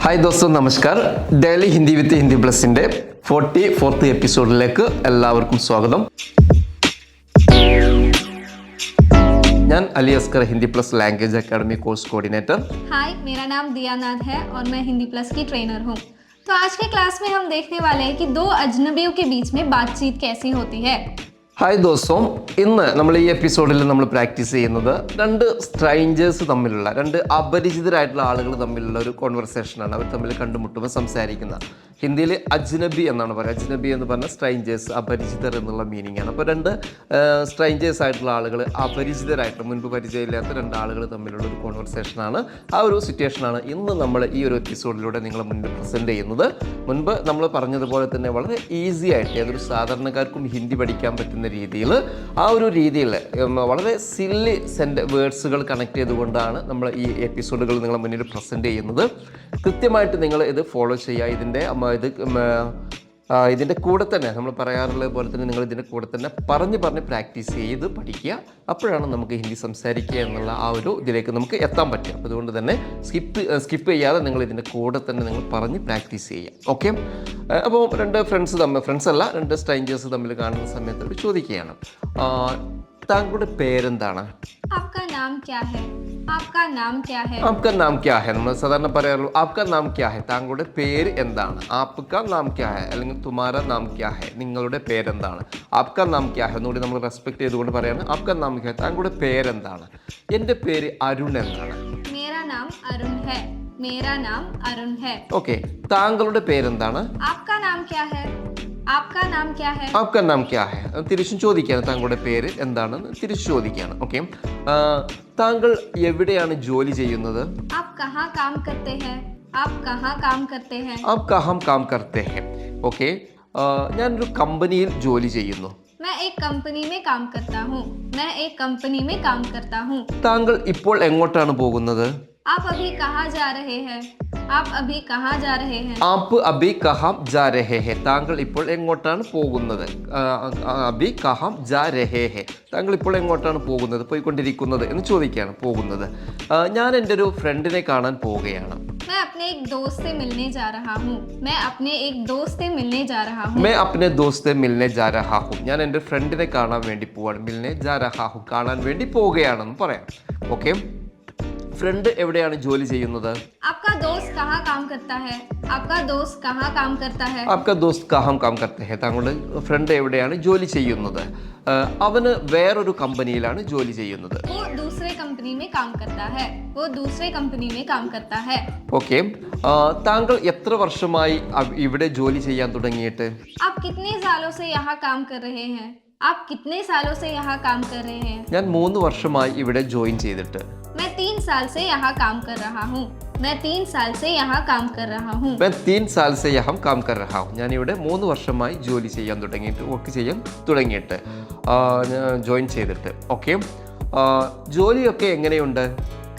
Hi ദോസ്തോ നമസ്കാർ. Daily Hindi with Hindi പ്ലസിൻ്റെ 44th എപ്പിസോഡിലേക്ക് എല്ലാവർക്കും സ്വാഗതം. ഞാൻ Ali Askar, Hindi plus language academy course coordinator. Hi, मेरा नाम दिया नाथ है और मैं हिंदी प्लस की ट्रेनर हूँ. तो आज के क्लास में हम देखने वाले हैं कि दो अजनबियों के बीच में बातचीत कैसी होती है. ഹായ് ദോസ്തോ, ഇന്ന് നമ്മൾ ഈ എപ്പിസോഡിൽ നമ്മൾ പ്രാക്ടീസ് ചെയ്യുന്നത് രണ്ട് സ്ട്രേഞ്ചേഴ്സ് തമ്മിലുള്ള, രണ്ട് അപരിചിതരായിട്ടുള്ള ആളുകൾ തമ്മിലുള്ള ഒരു കോൺവെർസേഷനാണ്. അവർ തമ്മിൽ കണ്ടുമുട്ടുമ്പോൾ സംസാരിക്കുന്ന. ഹിന്ദിയിൽ അജ്നബി എന്നാണ് പറയുക. അജ്നബി എന്ന് പറഞ്ഞാൽ സ്ട്രേഞ്ചേഴ്സ്, അപരിചിതർ എന്നുള്ള മീനിങ് ആണ്. അപ്പോൾ രണ്ട് സ്ട്രേഞ്ചേഴ്സ് ആയിട്ടുള്ള ആളുകൾ, അപരിചിതരായിട്ടുള്ള, മുൻപ് പരിചയമില്ലാത്ത രണ്ട് ആളുകൾ തമ്മിലുള്ള ഒരു കോൺവെർസേഷനാണ്. ആ ഒരു സിറ്റുവേഷനാണ് ഇന്ന് നമ്മൾ ഈ ഒരു എപ്പിസോഡിലൂടെ നിങ്ങളെ മുന്നിൽ പ്രസൻറ്റ് ചെയ്യുന്നത്. മുൻപ് നമ്മൾ പറഞ്ഞതുപോലെ തന്നെ വളരെ ഈസി ആയിട്ട് ഏതൊരു സാധാരണക്കാർക്കും ഹിന്ദി പഠിക്കാൻ പറ്റുന്ന രീതിയിൽ, ആ ഒരു രീതിയിൽ വളരെ സില്ലി വേർഡ്സുകൾ കണക്ട് ചെയ്തുകൊണ്ടാണ് നമ്മൾ ഈ എപ്പിസോഡുകൾ നിങ്ങളെ മുന്നിൽ പ്രസൻറ്റ് ചെയ്യുന്നത്. കൃത്യമായിട്ട് നിങ്ങൾ ഇത് ഫോളോ ചെയ്യുക. ഇതിൻ്റെ കൂടെ തന്നെ നമ്മൾ പറയാറുള്ളത് പോലെ തന്നെ നിങ്ങൾ ഇതിൻ്റെ കൂടെ തന്നെ പറഞ്ഞ് പ്രാക്ടീസ് ചെയ്ത് പഠിക്കുക. അപ്പോഴാണ് നമുക്ക് ഹിന്ദി സംസാരിക്കുക എന്നുള്ള ആ ഒരു ഇതിലേക്ക് നമുക്ക് എത്താൻ പറ്റുക. അപ്പോൾ അതുകൊണ്ട് തന്നെ സ്കിപ്പ് ചെയ്യാതെ നിങ്ങൾ ഇതിൻ്റെ കൂടെ തന്നെ നിങ്ങൾ പറഞ്ഞ് പ്രാക്ടീസ് ചെയ്യുക. ഓക്കെ. അപ്പോൾ രണ്ട് രണ്ട് സ്ട്രേഞ്ചേഴ്സ് തമ്മിൽ കാണുന്ന സമയത്ത് അവർ ചോദിക്കുകയാണ്, താങ്കളുടെ പേരെന്താണ്? आपका नाम क्या है? आपका नाम क्या है? आपका नाम क्या है നമ്മൾ സാധാരണ പറയാറുള്ളൂ आपका नाम क्या है, താങ്കളുടെ പേര് എന്താണ്. आपका नाम क्या है അല്ലെങ്കിൽ तुम्हारा नाम क्या है, നിങ്ങളുടെ പേരെന്താണ്. आपका नाम क्या है എന്നുകൂടി നമ്മൾ റെസ്പെക്ട് ചെയ്തുകൊണ്ട് പറയാണ്. आपका नाम क्या है, താങ്കളുടെ പേരെന്താണ്. എൻ്റെ പേര് അരുൺ എന്നാണ്. मेरा नाम अरुण है. मेरा नाम अरुण है. ഓക്കെ. താങ്കളുടെ പേരെന്താണ്? आपका नाम क्या है? आपका नाम क्या है? आपका नाम क्या है തിരിച്ചും ചോദിക്കുകയാണ്. താങ്കളുടെ പേര് എന്താണെന്ന് തിരിച്ചു ചോദിക്കുകയാണ്. ഓക്കെ. താങ്കൾ എവിടെയാണ് ജോലി ചെയ്യുന്നത്? आप कहाँ काम करते हैं? आप कहाँ काम करते हैं? आप कहाँ काम करते हैं. ഓക്കെ. ഞാനൊരു കമ്പനിയിൽ ജോലി ചെയ്യുന്നു. मैं एक कंपनी में काम करता हूँ. मैं एक कंपनी में काम करता हूँ. താങ്കൾ ഇപ്പോൾ എങ്ങോട്ടാണ് പോകുന്നത്? आप अभी कहाँ जा रहे हैं? आप अभी कहाँ जा रहे हैं? ആപ്പ് അബി കഹാം ജാ രഹേ ഹെ, താങ്കൾ ഇപ്പോൾ എങ്ങോട്ടാണ് പോകുന്നത്. അബി കഹാം ജാ രഹേ ഹെ, താങ്കൾ ഇപ്പോൾ എങ്ങോട്ടാണ് പോകുന്നത്, പോയിക്കൊണ്ടിരിക്കുന്നത് എന്ന് ചോദിക്കുകയാണ്. പോകുന്നത്. ഞാൻ എൻ്റെ ഒരു ഫ്രണ്ടിനെ കാണാൻ പോവുകയാണ്. मैं अपने एक दोस्त से मिलने जा रहा हूँ. मैं अपने एक दोस्त से मिलने जा रहा हूँ. मैं अपने दोस्त से मिलने जा रहा हूँ. ഞാൻ എൻ്റെ ഫ്രണ്ടിനെ കാണാൻ വേണ്ടി പോവാണ്. മിൽനെ ജാ രഹാ ഹു, കാണാൻ വേണ്ടി പോവുകയാണെന്ന് പറയാം. ഓക്കെ. ഫ്രണ്ട് എവിടെയാണ് ജോലി ചെയ്യുന്നത്? आपका दोस्त कहाँ काम करता है? आपका दोस्त कहाँ काम करता है? आपका दोस्त कहाँ काम करता है, താങ്കളുടെ ഫ്രണ്ട് എവിടെയാണ് ജോലി ചെയ്യുന്നത്. അവന് വേറൊരു കമ്പനിയിലാണ് ജോലി ചെയ്യുന്നത്. वो दूसरे कंपनी में काम करता है. वो दूसरे कंपनी में काम करता है. ഓക്കെ. താങ്കൾ എത്ര വർഷമായി ഇവിടെ ജോലി ചെയ്യാൻ തുടങ്ങിയിട്ട്? आप कितने सालों से यहाँ काम कर रहे हैं? आप कितने सालों से यहाँ काम कर रहे हैं? ഞാൻ 3 വർഷമായി ഇവിടെ ജോയിൻ ചെയ്തിട്ട്. मैं 3 साल से यहाँ काम कर रहा हूँ. मैं 3 साल से यहाँ काम कर रहा हूँ. मैं 3 साल से यहाँ काम कर रहा हूँ. ഞാൻ ഇവിടെ 3 വർഷമായി ജോലി ചെയ്യാൻ തുടങ്ങിയിട്ട്, വർക്ക് ചെയ്യാൻ തുടങ്ങിയിട്ട്, ജോയിൻ ചെയ്തിട്ട്. ഓക്കെ. ജോലിയൊക്കെ എങ്ങനെയുണ്ട്?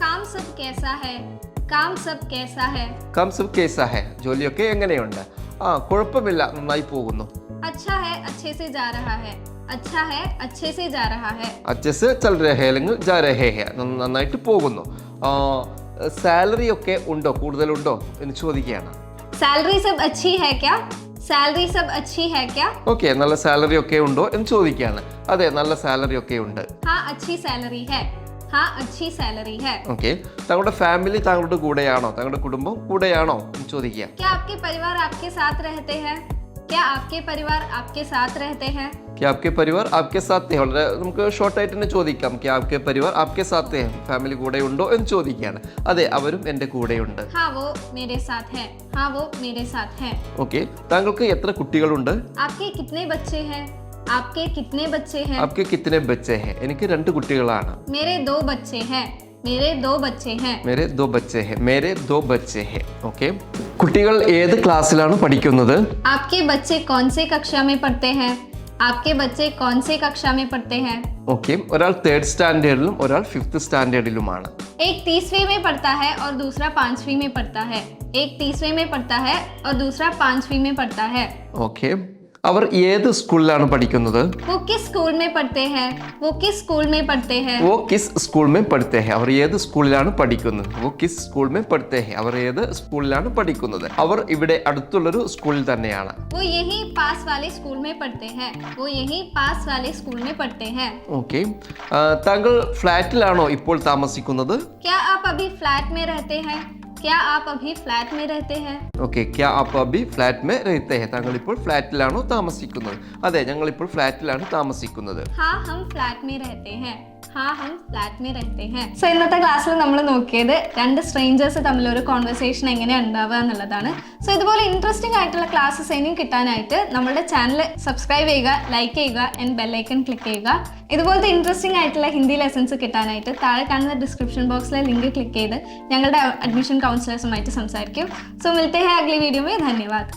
काम सब कैसा है? काम सब कैसा है? काम सब कैसा है, ജോലിയൊക്കെ എങ്ങനെയുണ്ട്. കുഴപ്പമില്ല, നന്നായി പോകുന്നു. अच्छा है, अच्छे से जा रहा है. अच्छा है, अच्छे से जा रहा है. अच्छे से चल रहे हैं അല്ലെങ്കിൽ जा रहे हैं, നന്നായിട്ട് പോകുന്നു. സാലറി ഒക്കെ ഉണ്ടോ, കൂടുതലുണ്ടോ എന്ന് ചോദിക്കുകയാണ്. सैलरी सब अच्छी है क्या? सैलरी सब अच्छी है क्या? ഓക്കെ. നല്ല സാലറി ഒക്കെ ഉണ്ടോ എന്ന് ചോദിക്കുകയാണ്. അതെ, നല്ല സാലറി ഒക്കെ ഉണ്ട്. हाँ, अच्छी सैलरी है. हाँ, अच्छी सैलरी है. ഓക്കെ. താങ്കളുടെ ഫാമിലി താങ്കളുടെ കൂടെയാണോ, താങ്കളുടെ കുടുംബം കൂടെയാണോ എന്ന് ചോദിക്കുക. क्या आपके परिवार आपके साथ रहते हैं? क्या आपके परिवार आपके साथ रहते हैं? क्या आपके परिवार आपके साथ है, വളരെ നമുക്ക് ഷോർട്ട് ആയിട്ട് തന്നെ ചോദിക്കാം. क्या आपके परिवार आपके साथ है, ഫാമിലി കൂടെ ഉണ്ടോ എന്ന് ചോദിക്കുകയാണ്. അതെ, അവരും എൻ്റെ കൂടെയുണ്ട്. हाँ, वो मेरे साथ है. हाँ, वो मेरे साथ है. ഓക്കെ. താങ്കൾക്ക് എത്ര കുട്ടികളുണ്ട്? आपके कितने बच्चे हैं? आपके कितने बच्चे हैं? आपके कितने बच्चे हैं, എനിക്ക് 2 കുട്ടികളാണ്. मेरे 2 बच्चे हैं. मेरे 2 बच्चे हैं. मेरे 2 बच्चे हैं. मेरे 2 बच्चे हैं. ഓക്കെ. കുട്ടികൾ ഏത് ക്ലാസ്സിലാണ് പഠിക്കുന്നത്? आपके बच्चे कौन से कक्षा में पढ़ते हैं? आपके बच्चे कौन से कक्षा में पढ़ते हैं? ഓക്കെ. ഒരാൾ 3rd സ്റ്റാൻഡേർഡിലും ഒരാൾ 5th സ്റ്റാൻഡേർഡിലുമാണ്. एक 30वीं में पढ़ता है और दूसरा 5वीं में पढ़ता है. एक 30वीं में पढ़ता है और दूसरा 5वीं में पढ़ता है. ഓക്കെ. അവർ ഏത് സ്കൂളിലാണ് പഠിക്കുന്നത്? वो किस स्कूल में पढ़ते हैं? वो किस स्कूल में पढ़ते हैं? वो किस स्कूल में पढ़ते हैं? അവർ ഏത് സ്കൂളിലാണ് പഠിക്കുന്നത്? वो किस स्कूल में पढ़ते हैं? അവർ ഏത് സ്കൂളിലാണ് പഠിക്കുന്നത്? അവർ ഇവിടെ അടുത്തുള്ളൊരു സ്കൂളിൽ തന്നെയാണ്. वो यही पास वाले स्कूल में पढ़ते हैं. वो यही पास वाले स्कूल में पढ़ते हैं. ഓക്കെ. താങ്കൾ ഫ്ലാറ്റിലാണോ ഇപ്പോൾ താമസിക്കുന്നത്? क्या आप अभी फ्लैट में रहते हैं? क्या आप अभी फ्लैट में रहते हैं? ഓക്കെ. ക്യാ ആപ്പ് അഭി ഫ്ലാറ്റ് മേ രഹത്തെ ഹെ? താങ്കൾ ഇപ്പോൾ ഫ്ലാറ്റിലാണോ താമസിക്കുന്നത്? അതെ, ഞങ്ങൾ ഇപ്പോൾ ഫ്ലാറ്റിലാണ് താമസിക്കുന്നത്. हाँ हम फ्लैट में रहते हैं. हाँ हम फ्लैट में रहते हैं. സോ ഇന്നത്തെ ക്ലാസ്സിൽ നമ്മൾ നോക്കിയത് രണ്ട് സ്ട്രേഞ്ചേഴ്സ് തമ്മിൽ ഒരു കോൺവെർസേഷൻ എങ്ങനെയാണ് ഉണ്ടാവുക എന്നുള്ളതാണ്. സോ ഇതുപോലെ ഇൻട്രസ്റ്റിംഗ് ആയിട്ടുള്ള ക്ലാസ്സസ് ഇനിയും കിട്ടാനായിട്ട് നമ്മുടെ ചാനൽ സബ്സ്ക്രൈബ് ചെയ്യുക, ലൈക്ക് ചെയ്യുക ആൻഡ് ബെല്ലൈക്കൺ ക്ലിക്ക് ചെയ്യുക. ഇതുപോലത്തെ ഇൻട്രസ്റ്റിംഗ് ആയിട്ടുള്ള ഹിന്ദി ലെസൺസ് കിട്ടാനായിട്ട് താഴെ കാണുന്ന ഡിസ്ക്രിപ്ഷൻ ബോക്സിലെ ലിങ്ക് ക്ലിക്ക് ചെയ്ത് ഞങ്ങളുടെ അഡ്മിഷൻ കൗൺസിലേഴ്സുമായിട്ട് സംസാരിക്കും. സോ മിൽത്തെ ഹെ അഗ്ലി വീഡിയോ മേ. ധന്യവാദ്.